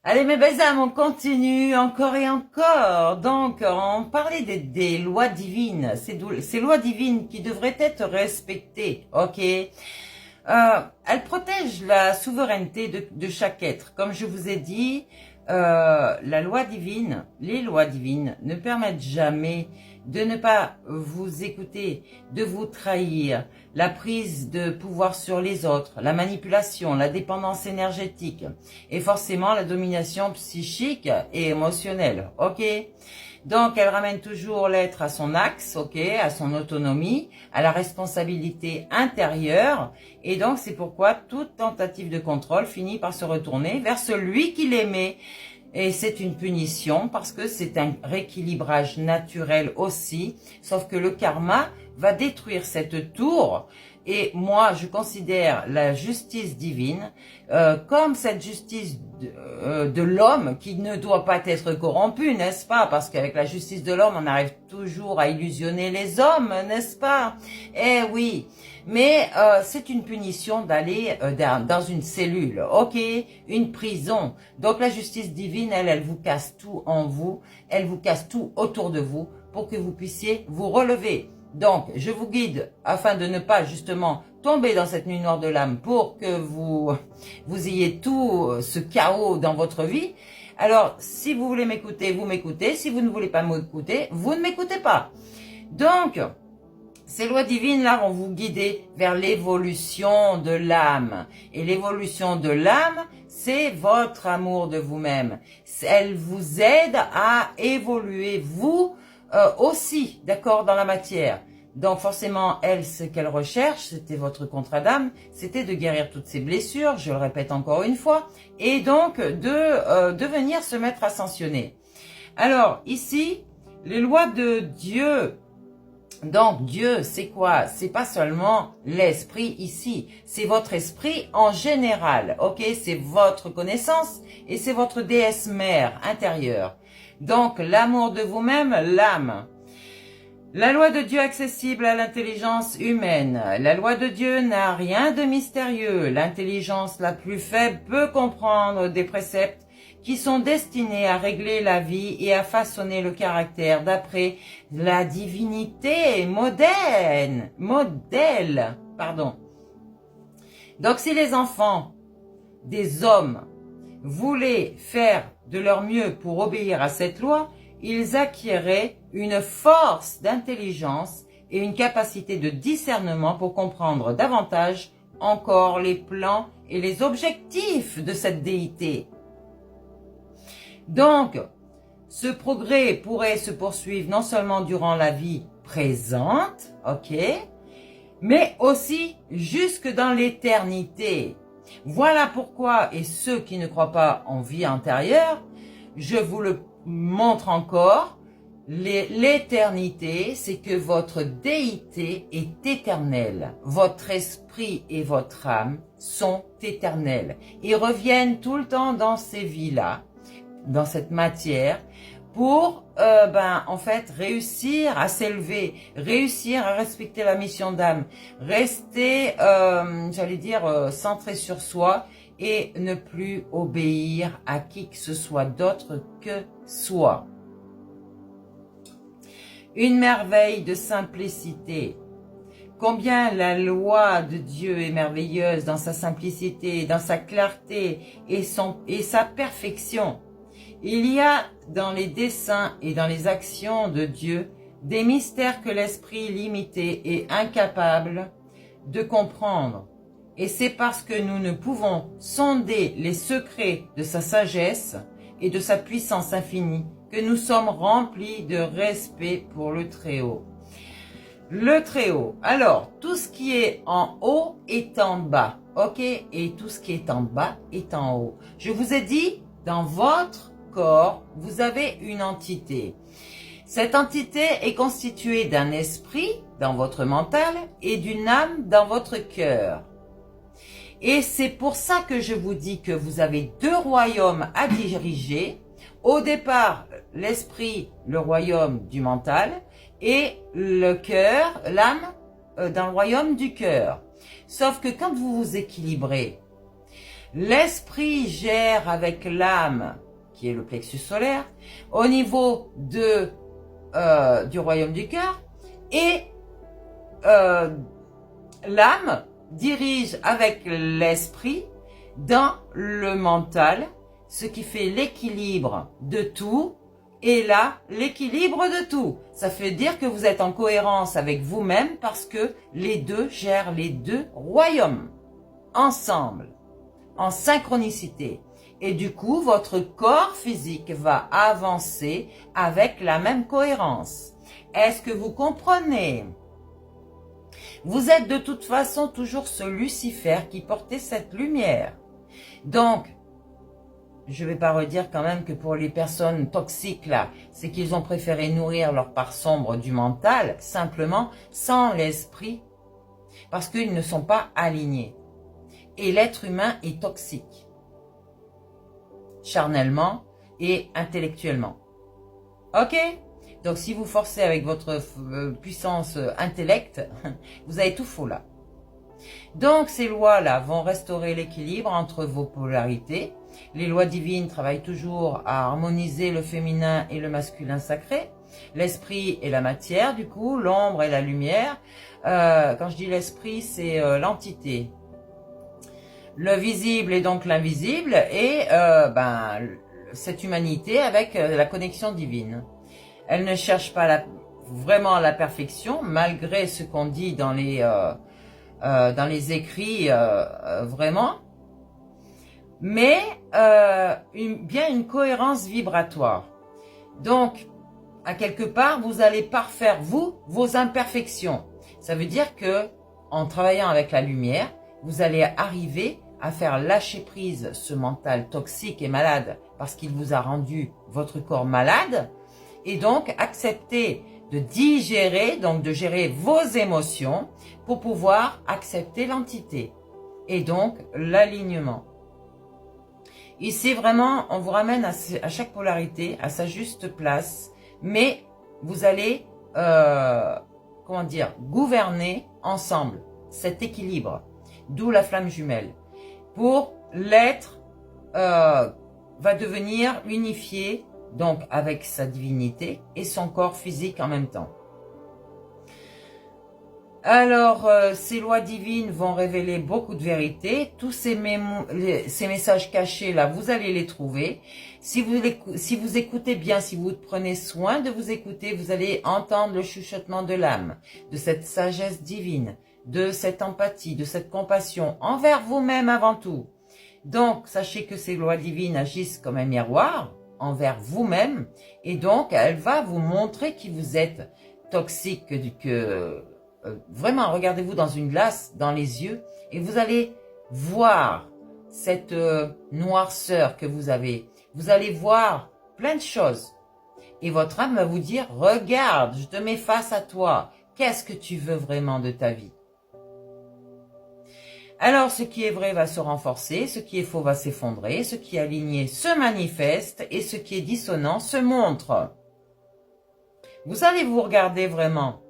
Allez mes belles âmes, on continue encore et encore. Donc, on parlait des lois divines, ces lois divines qui devraient être respectées, ok. Elles protègent la souveraineté de chaque être. Comme je vous ai dit, la loi divine, les lois divines ne permettent jamais de ne pas vous écouter, de vous trahir, la prise de pouvoir sur les autres, la manipulation, la dépendance énergétique et forcément la domination psychique et émotionnelle, ok? Donc, elle ramène toujours l'être à son axe, ok, à son autonomie, à la responsabilité intérieure. Et donc, c'est pourquoi toute tentative de contrôle finit par se retourner vers celui qui l'aimait. Et c'est une punition parce que c'est un rééquilibrage naturel aussi, sauf que le karma va détruire cette tour. Et moi, je considère la justice divine comme cette justice de l'homme qui ne doit pas être corrompue, n'est-ce pas? Parce qu'avec la justice de l'homme, on arrive toujours à illusionner les hommes, n'est-ce pas? Eh oui, mais c'est une punition d'aller dans une cellule, ok? Une prison. Donc la justice divine, elle vous casse tout en vous, elle vous casse tout autour de vous pour que vous puissiez vous relever. Donc, je vous guide afin de ne pas justement tomber dans cette nuit noire de l'âme pour que vous ayez tout ce chaos dans votre vie. Alors, si vous voulez m'écouter, vous m'écoutez. Si vous ne voulez pas m'écouter, vous ne m'écoutez pas. Donc, ces lois divines là vont vous guider vers l'évolution de l'âme. Et l'évolution de l'âme, c'est votre amour de vous-même. Elle vous aide à évoluer vous aussi, d'accord, dans la matière. Donc forcément, elle, ce qu'elle recherche, c'était votre contrat d'âme, c'était de guérir toutes ces blessures, je le répète encore une fois, et donc de venir se mettre ascensionné. Alors ici, les lois de Dieu. Donc Dieu, c'est quoi? C'est pas seulement l'esprit ici, c'est votre esprit en général, ok? C'est votre connaissance et c'est votre déesse mère intérieure. Donc l'amour de vous-même, l'âme. La loi de Dieu accessible à l'intelligence humaine. La loi de Dieu n'a rien de mystérieux. L'intelligence la plus faible peut comprendre des préceptes qui sont destinés à régler la vie et à façonner le caractère d'après la divinité modèle. Donc si les enfants des hommes voulaient faire de leur mieux pour obéir à cette loi, ils acquéraient une force d'intelligence et une capacité de discernement pour comprendre davantage encore les plans et les objectifs de cette déité. Donc, ce progrès pourrait se poursuivre non seulement durant la vie présente, ok, mais aussi jusque dans l'éternité. Voilà pourquoi, et ceux qui ne croient pas en vie antérieure, je vous le montre encore, l'éternité, c'est que votre déité est éternelle. Votre esprit et votre âme sont éternels. Ils reviennent tout le temps dans ces vies-là, dans cette matière, pour en fait réussir à s'élever, réussir à respecter la mission d'âme, rester, j'allais dire, centré sur soi et ne plus obéir à qui que ce soit d'autre que soi. Une merveille de simplicité. Combien la loi de Dieu est merveilleuse dans sa simplicité, dans sa clarté et sa perfection. Il y a dans les desseins et dans les actions de Dieu des mystères que l'esprit limité est incapable de comprendre. Et c'est parce que nous ne pouvons sonder les secrets de sa sagesse et de sa puissance infinie que nous sommes remplis de respect pour le Très-Haut. Le Très-Haut. Alors, tout ce qui est en haut est en bas, ok? Et tout ce qui est en bas est en haut. Je vous ai dit, dans votre corps, vous avez une entité. Cette entité est constituée d'un esprit dans votre mental et d'une âme dans votre cœur. Et c'est pour ça que je vous dis que vous avez deux royaumes à diriger. Au départ, l'esprit, le royaume du mental, et le cœur, l'âme, dans le royaume du cœur. Sauf que quand vous vous équilibrez, L'esprit gère avec l'âme, qui est le plexus solaire, au niveau du royaume du cœur, et l'âme dirige avec l'esprit dans le mental, ce qui fait l'équilibre de tout, et là, l'équilibre de tout. Ça veut dire que vous êtes en cohérence avec vous-même parce que les deux gèrent les deux royaumes ensemble, en synchronicité. Et du coup, votre corps physique va avancer avec la même cohérence. Est-ce que vous comprenez? Vous êtes de toute façon toujours ce Lucifer qui portait cette lumière. Donc, je ne vais pas redire quand même que pour les personnes toxiques là, c'est qu'ils ont préféré nourrir leur part sombre du mental, simplement sans l'esprit, parce qu'ils ne sont pas alignés. Et l'être humain est toxique, charnellement et intellectuellement. Ok? Donc si vous forcez avec votre puissance intellect, vous avez tout faux là. Donc ces lois-là vont restaurer l'équilibre entre vos polarités. Les lois divines travaillent toujours à harmoniser le féminin et le masculin sacré, l'esprit et la matière, du coup, l'ombre et la lumière. Quand je dis l'esprit, c'est l'entité. Le visible est donc l'invisible et cette humanité avec la connexion divine. Elle ne cherche pas vraiment la perfection, malgré ce qu'on dit dans les écrits, vraiment, mais bien une cohérence vibratoire. Donc, à quelque part, vous allez parfaire, vos imperfections. Ça veut dire que, en travaillant avec la lumière, vous allez arriver à faire lâcher prise ce mental toxique et malade, parce qu'il vous a rendu votre corps malade, et donc accepter de digérer, donc de gérer vos émotions pour pouvoir accepter l'entité et donc l'alignement. Ici vraiment, on vous ramène à chaque polarité, à sa juste place, mais vous allez, gouverner ensemble cet équilibre, d'où la flamme jumelle. Pour l'être va devenir unifié, donc avec sa divinité et son corps physique en même temps. Alors, ces lois divines vont révéler beaucoup de vérités. Tous ces messages cachés là, vous allez les trouver. Si vous écoutez bien, si vous prenez soin de vous écouter, vous allez entendre le chuchotement de l'âme, de cette sagesse divine, de cette empathie, de cette compassion envers vous-même avant tout. Donc, sachez que ces lois divines agissent comme un miroir envers vous-même, et donc elle va vous montrer qui vous êtes, toxique, vraiment, regardez-vous dans une glace, dans les yeux, et vous allez voir cette noirceur que vous avez. Vous allez voir plein de choses, et votre âme va vous dire, regarde, je te mets face à toi, qu'est-ce que tu veux vraiment de ta vie? Alors, ce qui est vrai va se renforcer, ce qui est faux va s'effondrer, ce qui est aligné se manifeste et ce qui est dissonant se montre. Vous allez vous regarder vraiment.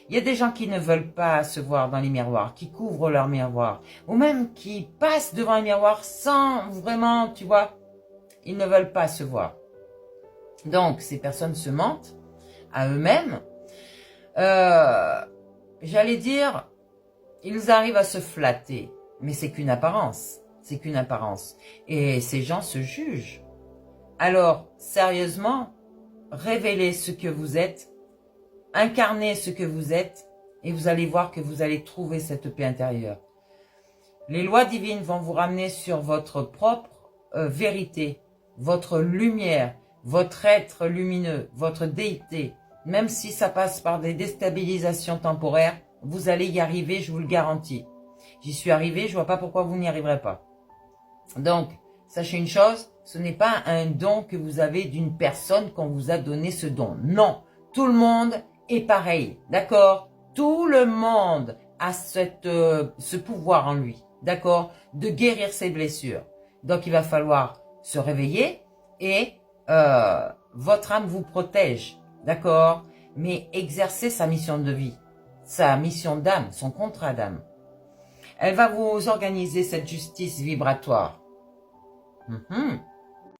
Il y a des gens qui ne veulent pas se voir dans les miroirs, qui couvrent leur miroir, ou même qui passent devant un miroir sans vraiment, tu vois, ils ne veulent pas se voir. Donc, ces personnes se mentent à eux-mêmes. J'allais dire, ils arrivent à se flatter, mais c'est qu'une apparence, c'est qu'une apparence. Et ces gens se jugent. Alors, sérieusement, révélez ce que vous êtes, incarnez ce que vous êtes, et vous allez voir que vous allez trouver cette paix intérieure. Les lois divines vont vous ramener sur votre propre vérité, votre lumière, votre être lumineux, votre déité. Même si ça passe par des déstabilisations temporaires, vous allez y arriver, je vous le garantis. J'y suis arrivé, je vois pas pourquoi vous n'y arriverez pas. Donc, sachez une chose, ce n'est pas un don que vous avez d'une personne qu'on vous a donné ce don. Non, tout le monde est pareil, d'accord? Tout le monde a ce pouvoir en lui, d'accord? De guérir ses blessures. Donc, il va falloir se réveiller et votre âme vous protège, d'accord? Mais exercer sa mission de vie, sa mission d'âme, son contrat d'âme. Elle va vous organiser cette justice vibratoire. Mhm.